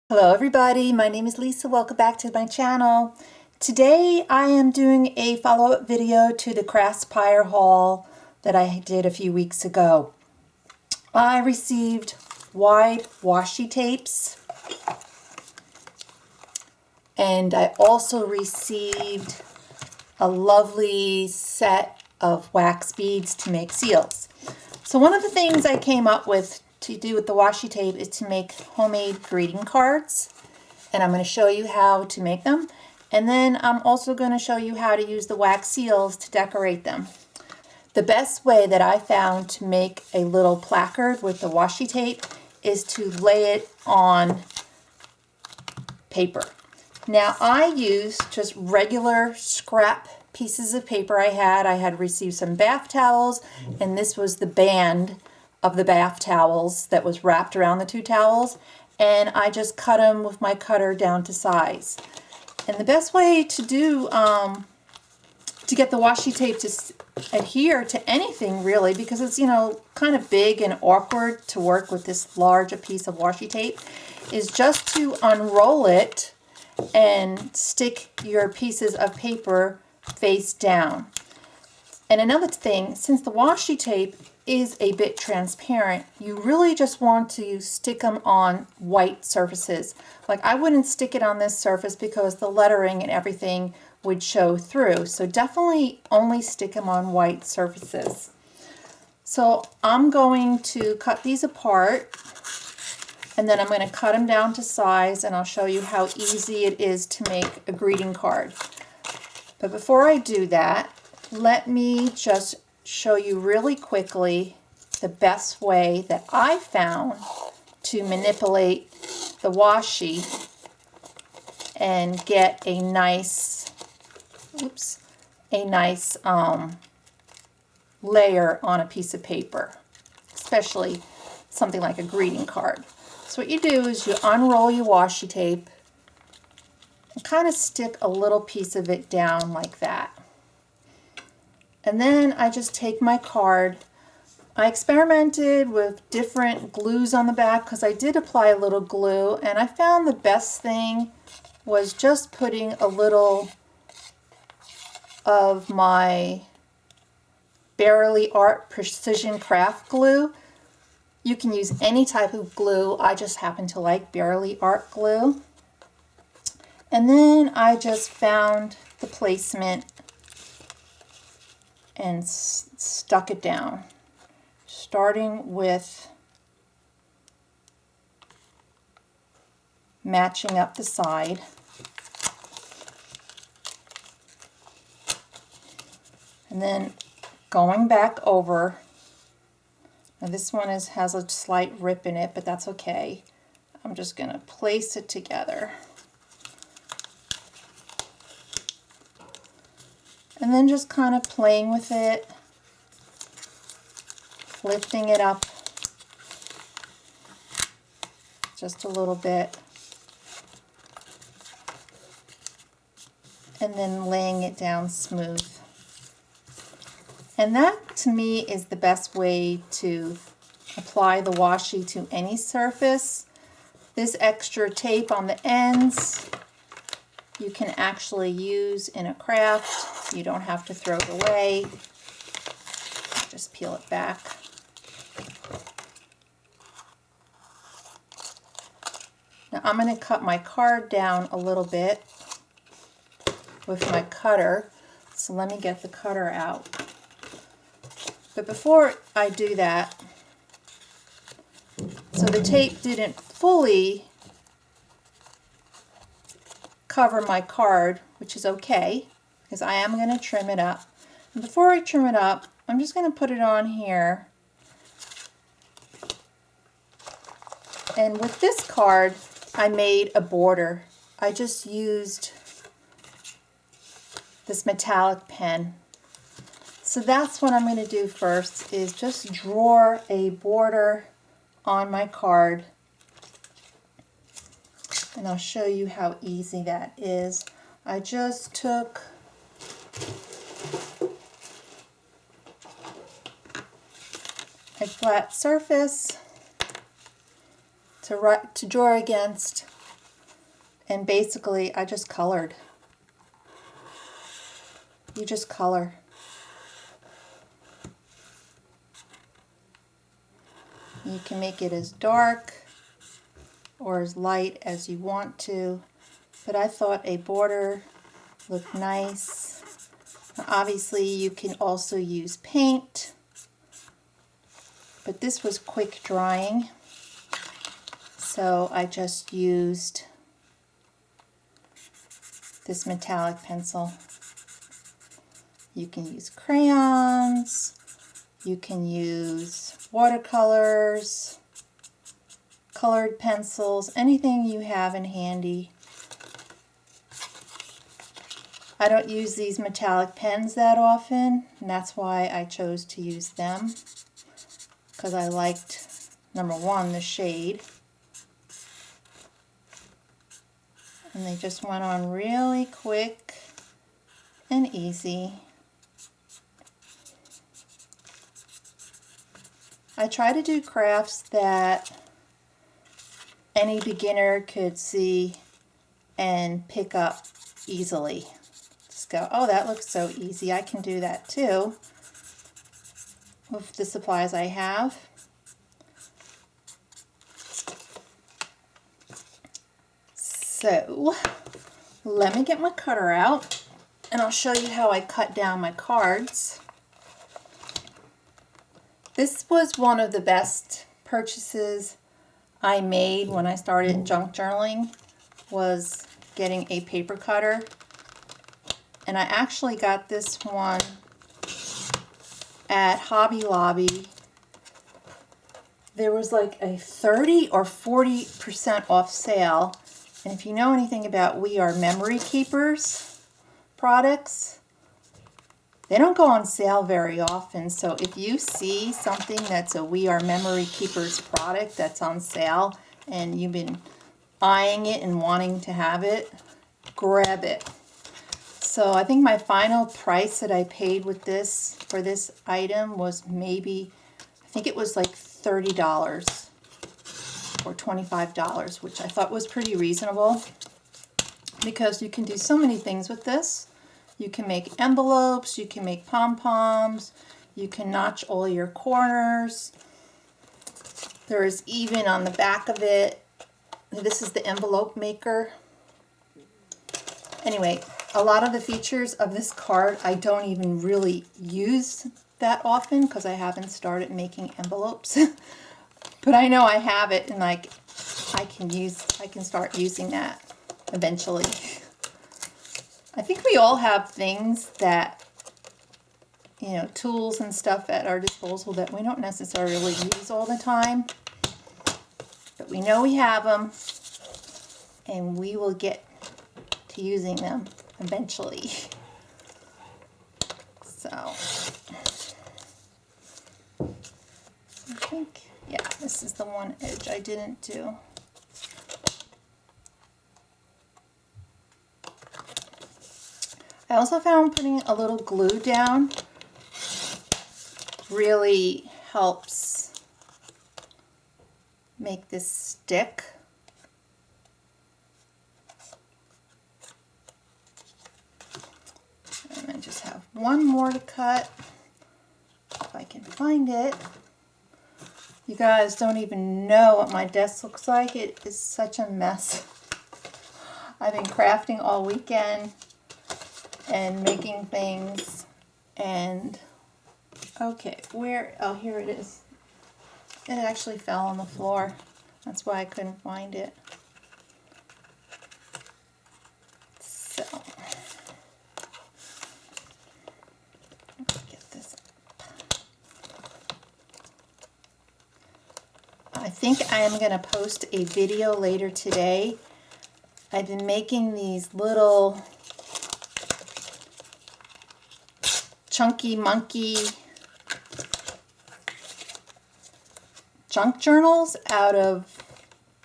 Hello everybody, my name is Lisa. Welcome back to my channel. Today I am doing a follow-up video to the Craspire haul that I did a few weeks ago. I received wide washi tapes and I also received a lovely set of wax beads to make seals. So one of the things I came up with to do with the washi tape is to make homemade greeting cards, and I'm going to show you how to make them, and then I'm also going to show you how to use the wax seals to decorate them. The best way that I found to make a little placard with the washi tape is to lay it on paper. Now I used just regular scrap pieces of paper I had received some bath towels, and this was the band of the bath towels that was wrapped around the two towels, and I just cut them with my cutter down to size. And the best way to do to get the washi tape to adhere to anything really, because it's kind of big and awkward to work with this large a piece of washi tape, is just to unroll it and stick your pieces of paper face down. And another thing, since the washi tape is a bit transparent, you really just want to stick them on white surfaces. Like I wouldn't stick it on this surface because the lettering and everything would show through. So definitely only stick them on white surfaces. So I'm going to cut these apart, and then I'm going to cut them down to size, and I'll show you how easy it is to make a greeting card. But before I do that, let me just show you really quickly the best way that I found to manipulate the washi and get a nice, layer on a piece of paper, especially something like a greeting card. So what you do is you unroll your washi tape and kind of stick a little piece of it down like that. And then I just take my card. I experimented with different glues on the back because I did apply a little glue, and I found the best thing was just putting a little of my Barely Art Precision Craft glue. You can use any type of glue. I just happen to like Barely Art glue. And then I just found the placement and stuck it down, starting with matching up the side. And then going back over. Now this one has a slight rip in it, but that's okay. I'm just going to place it together. And then just kind of playing with it, lifting it up just a little bit, and then laying it down smooth. And that to me is the best way to apply the washi to any surface. This extra tape on the ends you can actually use in a craft. You don't have to throw it away. Just peel it back. Now I'm going to cut my card down a little bit with my cutter. So let me get the cutter out. But before I do that, so the tape didn't fully cover my card, which is okay, because I am going to trim it up. And before I trim it up, I'm just going to put it on here. And with this card, I made a border. I just used this metallic pen. So that's what I'm going to do first, is just draw a border on my card. And I'll show you how easy that is. I just took a flat surface to draw against, And basically I just colored. You just color. You can make it as dark or as light as you want to, but I thought a border looked nice. Obviously you can also use paint, but this was quick drying, so I just used this metallic pencil. You can use crayons, you can use watercolors, colored pencils, anything you have in handy. I don't use these metallic pens that often, and that's why I chose to use them, because I liked, number one, the shade, and they just went on really quick and easy. I try to do crafts that any beginner could see and pick up easily. Just go, oh, that looks so easy. I can do that too with the supplies I have. So let me get my cutter out and I'll show you how I cut down my cards. This was one of the best purchases I made when I started junk journaling, was getting a paper cutter. And I actually got this one at Hobby Lobby. There was like a 30 or 40% off sale. And if you know anything about We Are Memory Keepers products, they don't go on sale very often. So if you see something that's a We Are Memory Keepers product that's on sale and you've been eyeing it and wanting to have it, grab it. So I think my final price that I paid with this, for this item, was maybe, I think it was like $30 or $25, which I thought was pretty reasonable, because you can do so many things with this. You can make envelopes, you can make pom-poms, you can notch all your corners. There is even on the back of it, this is the envelope maker. Anyway, a lot of the features of this card I don't even really use that often because I haven't started making envelopes. But I know I have it, and like I can start using that eventually. I think we all have things that, you know, tools and stuff at our disposal that we don't necessarily use all the time, but we know we have them, and we will get to using them eventually. So I think, yeah, this is the one edge I didn't do. I also found putting a little glue down really helps make this stick. And I just have one more to cut, if I can find it. You guys don't even know what my desk looks like. It is such a mess. I've been crafting all weekend and making things, and okay, where, oh, here it is. It actually fell on the floor. That's why I couldn't find it. So let's get this up. I think I am going to post a video later today. I've been making these little chunky monkey junk journals out of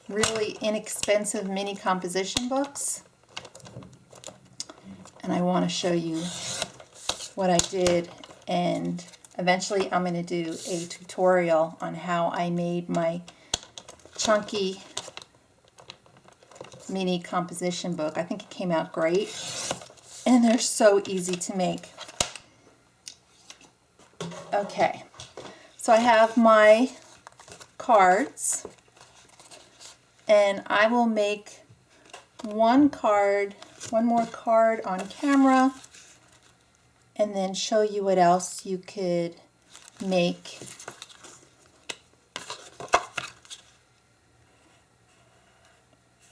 really inexpensive mini composition books, and I want to show you what I did, and eventually I'm going to do a tutorial on how I made my chunky mini composition book. I think it came out great, and they're so easy to make. Okay, so I have my cards, and I will make one more card on camera, and then show you what else you could make.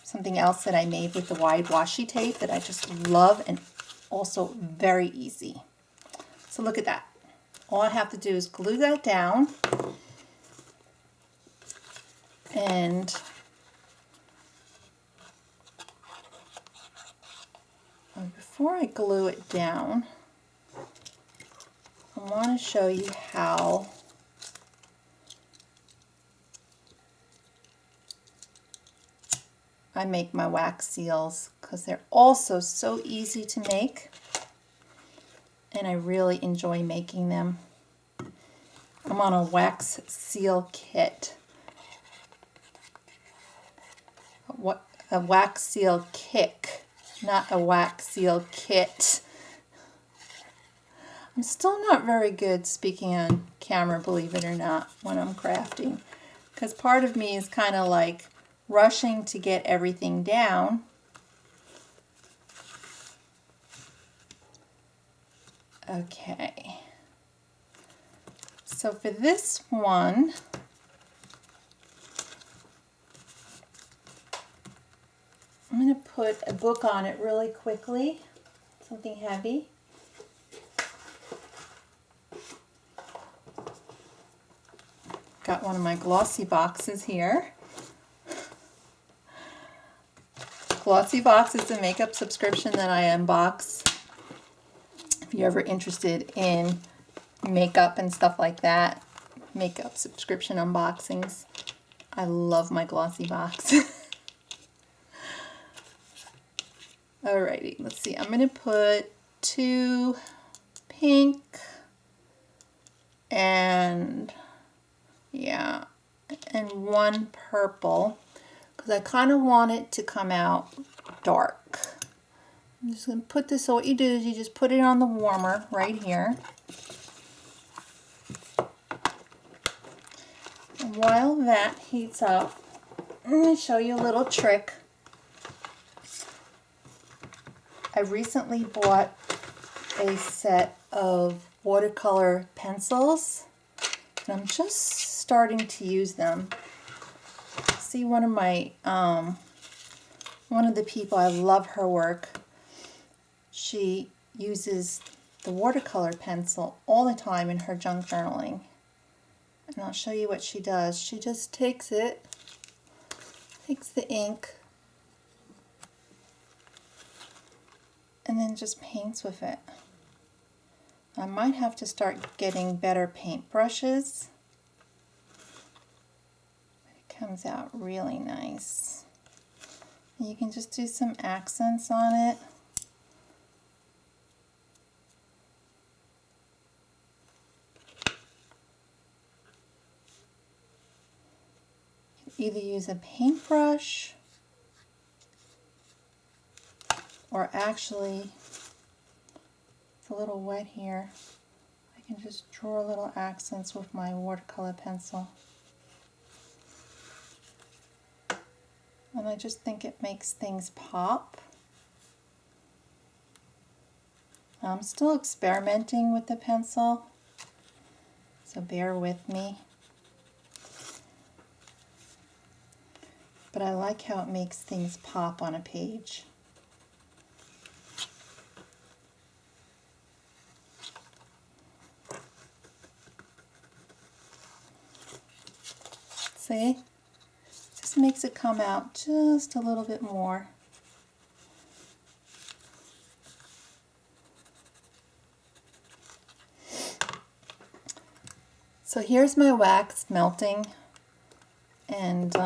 Something else that I made with the wide washi tape that I just love, and also very easy. So look at that. All I have to do is glue that down, and before I glue it down, I want to show you how I make my wax seals, because they're also so easy to make, and I really enjoy making them. I'm on a wax seal kit. A wax seal kick, not a wax seal kit. I'm still not very good speaking on camera, believe it or not, when I'm crafting, because part of me is kind of like rushing to get everything down. Okay, so for this one, I'm going to put a book on it really quickly, something heavy. Got one of my glossy boxes here. Glossy Box is a makeup subscription that I unbox. If you're ever interested in makeup and stuff like that, makeup subscription unboxings, I love my Glossy Box. Alrighty, let's see. I'm going to put 2 pink and 1 purple, because I kind of want it to come out dark. I'm just going to put this, so what you do is you just put it on the warmer right here. And while that heats up, I'm going to show you a little trick. I recently bought a set of watercolor pencils, and I'm just starting to use them. See, one of the people, I love her work. She uses the watercolor pencil all the time in her junk journaling. And I'll show you what she does. She just takes the ink, and then just paints with it. I might have to start getting better paint brushes. It comes out really nice. You can just do some accents on it. Either use a paintbrush, or actually, it's a little wet here, I can just draw little accents with my watercolor pencil. And I just think it makes things pop. I'm still experimenting with the pencil, so bear with me. But I like how it makes things pop on a page. See? Just makes it come out just a little bit more. So here's my wax melting, and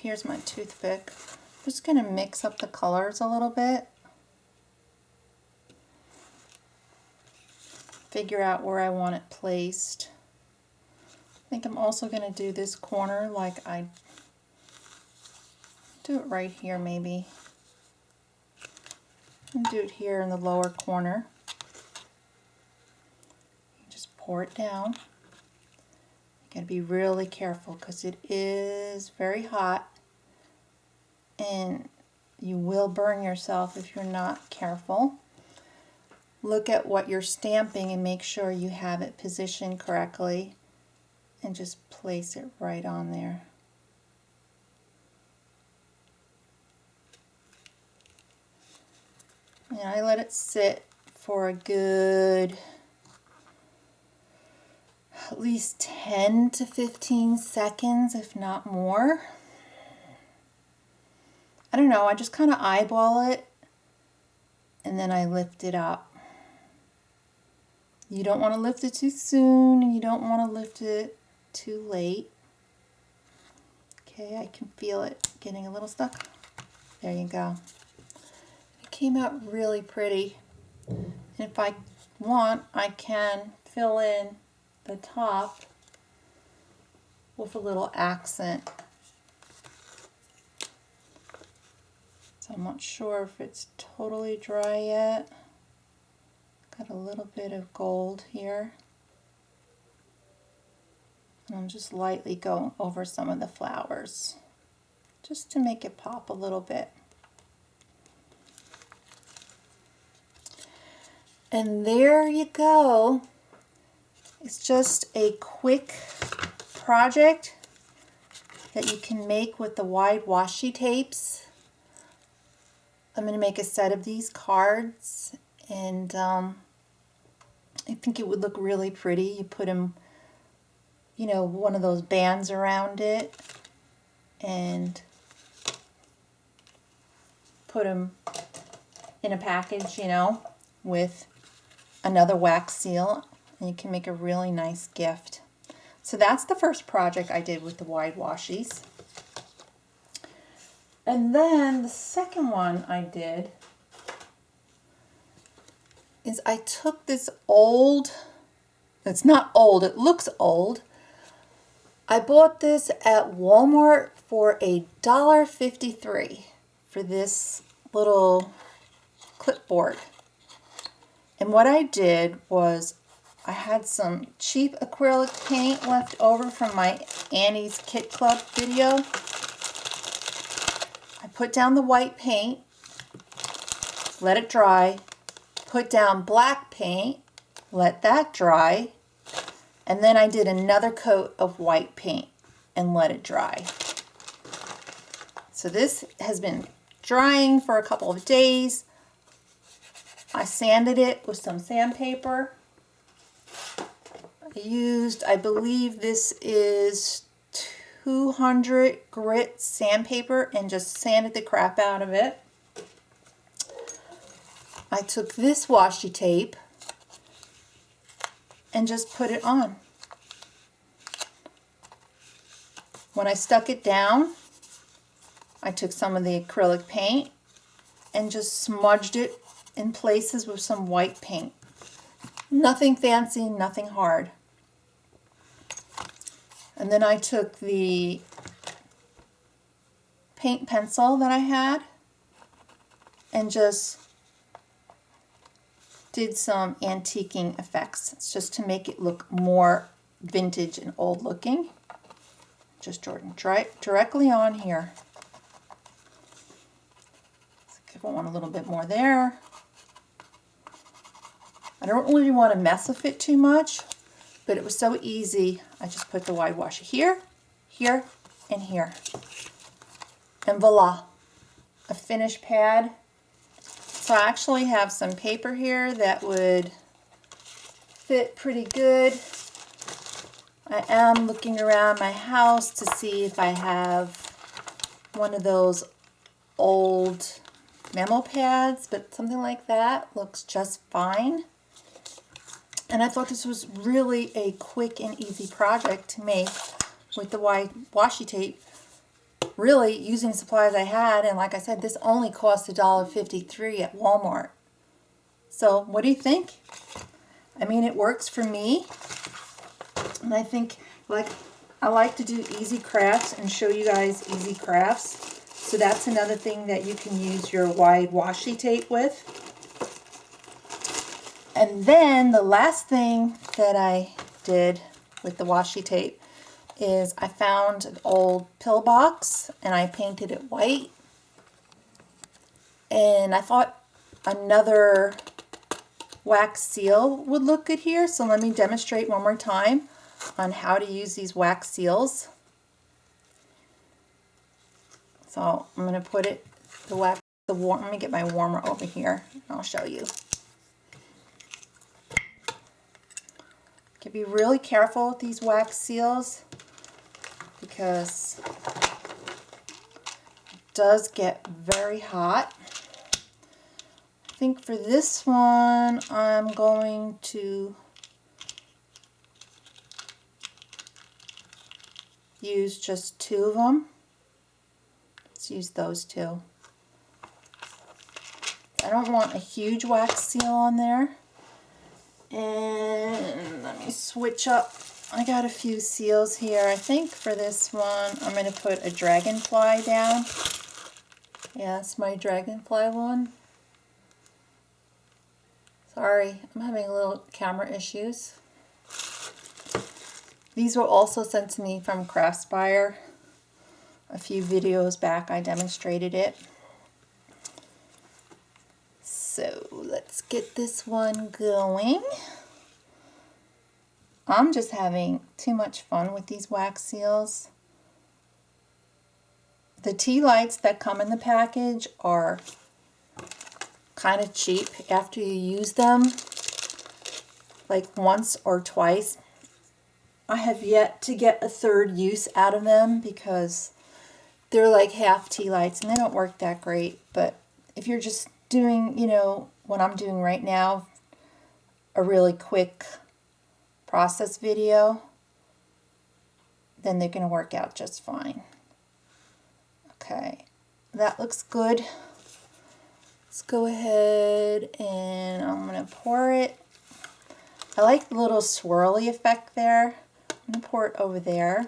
here's my toothpick. I'm just going to mix up the colors a little bit. Figure out where I want it placed. I think I'm also going to do this corner like I do it right here maybe. And do it here in the lower corner. Just pour it down. You got to be really careful because it is very hot and you will burn yourself if you're not careful. Look at what you're stamping and make sure you have it positioned correctly and just place it right on there. And I let it sit for a good at least 10 to 15 seconds, if not more. I don't know, I just kind of eyeball it and then I lift it up. You don't want to lift it too soon and you don't want to lift it too late. Okay, I can feel it getting a little stuck. There you go. It came out really pretty. And if I want, I can fill in the top with a little accent. So I'm not sure if it's totally dry yet. Got a little bit of gold here. And I'm just lightly going over some of the flowers just to make it pop a little bit. And there you go. It's just a quick project that you can make with the wide washi tapes. I'm going to make a set of these cards and I think it would look really pretty. You put them, you know, one of those bands around it and put them in a package, you know, with another wax seal, and you can make a really nice gift. So that's the first project I did with the wide washies. And then the second one I did is I took this old, it's not old, it looks old. I bought this at Walmart for $1.53 for this little clipboard. And what I did was I had some cheap acrylic paint left over from my Annie's Kit Club video. I put down the white paint, let it dry, put down black paint, let that dry, and then I did another coat of white paint and let it dry. So this has been drying for a couple of days. I sanded it with some sandpaper. I used, I believe this is 200 grit sandpaper and just sanded the crap out of it. I took this washi tape and just put it on. When I stuck it down, I took some of the acrylic paint and just smudged it in places with some white paint. Nothing fancy, nothing hard. And then I took the paint pencil that I had and just did some antiquing effects. It's just to make it look more vintage and old looking. Just directly on here. Let's give one a little bit more there. I don't really want to mess with it too much, but it was so easy. I just put the wide washi here, here, and here. And voila, a finished pad. So I actually have some paper here that would fit pretty good. I am looking around my house to see if I have one of those old memo pads, but something like that looks just fine. And I thought this was really a quick and easy project to make with the wide washi tape, really using supplies I had. And like I said, this only cost $1.53 at Walmart. So what do you think? I mean, it works for me. And I think, like, I like to do easy crafts and show you guys easy crafts. So that's another thing that you can use your wide washi tape with. And then the last thing that I did with the washi tape is I found an old pill box and I painted it white. And I thought another wax seal would look good here. So let me demonstrate one more time on how to use these wax seals. So I'm going to put it, let me get my warmer over here and I'll show you. You can be really careful with these wax seals because it does get very hot. I think for this one I'm going to use just 2 of them. Let's use those 2. I don't want a huge wax seal on there. And let me switch up. I got a few seals here. I think for this one I'm going to put a dragonfly down. Yeah, that's my dragonfly one. Sorry, I'm having a little camera issues. These were also sent to me from Craspire. A few videos back I demonstrated it. So let's get this one going. I'm just having too much fun with these wax seals. The tea lights that come in the package are kind of cheap after you use them, like once or twice. I have yet to get a third use out of them because they're like half tea lights and they don't work that great. But if you're just doing, you know, what I'm doing right now, a really quick process video, then they're going to work out just fine. Okay, that looks good. Let's go ahead and I'm going to pour it. I like the little swirly effect there. I'm going to pour it over there.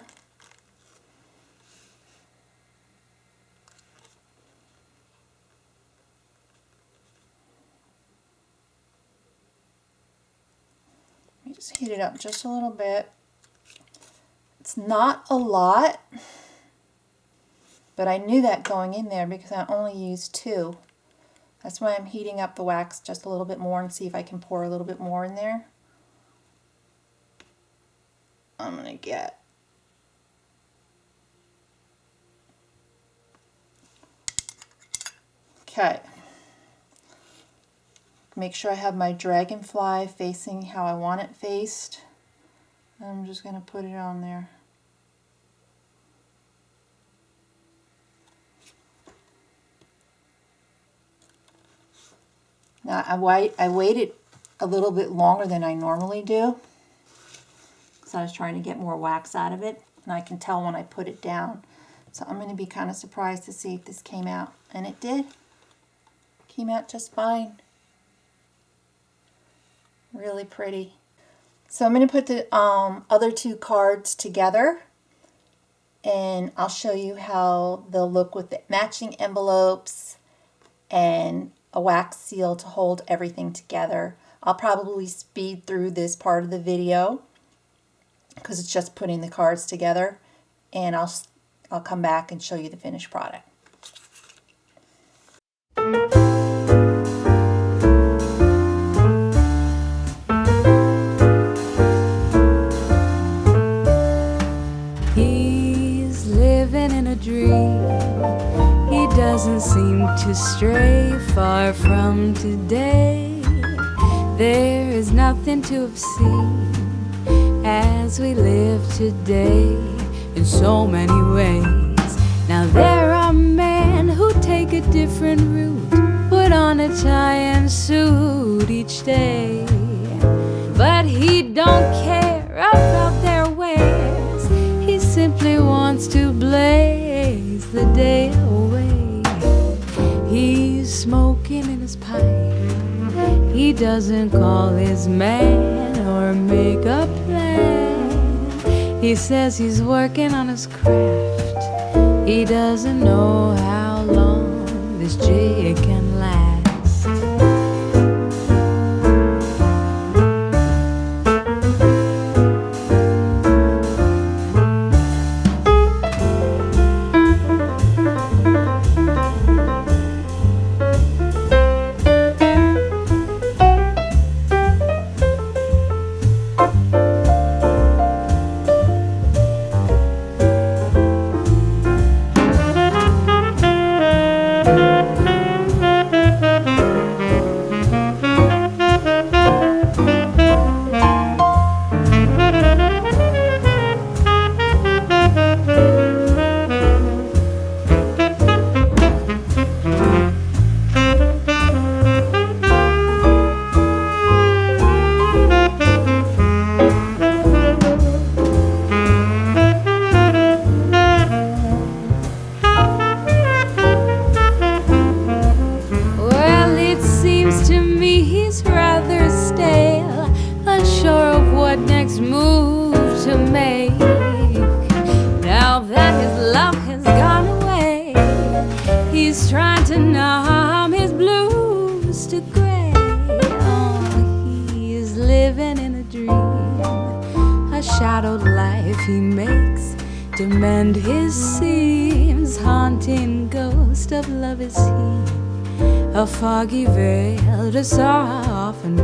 Let me just heat it up just a little bit. It's not a lot, but I knew that going in there because I only used 2. That's why I'm heating up the wax just a little bit more and see if I can pour a little bit more in there. I'm going to get okay. Make sure I have my dragonfly facing how I want it faced. I'm just going to put it on there. Now I waited a little bit longer than I normally do because I was trying to get more wax out of it, and I can tell when I put it down. So I'm going to be kind of surprised to see if this came out, and it did. Came out just fine. Really pretty. So I'm going to put the other 2 cards together, and I'll show you how they'll look with the matching envelopes and a wax seal to hold everything together. I'll probably speed through this part of the video because it's just putting the cards together, and I'll come back and show you the finished product. He's living in a dream. He doesn't seem to stray far from today. There is nothing to have seen as we live today in so many ways. Now there are men who take a different route, put on a tie and suit each day, but he don't care about their wares. He simply wants to blaze the day away. He's smoking in his pipe. He doesn't call his man or make a plan. He says he's working on his craft. He doesn't know how long this jig can last. A foggy veil to soften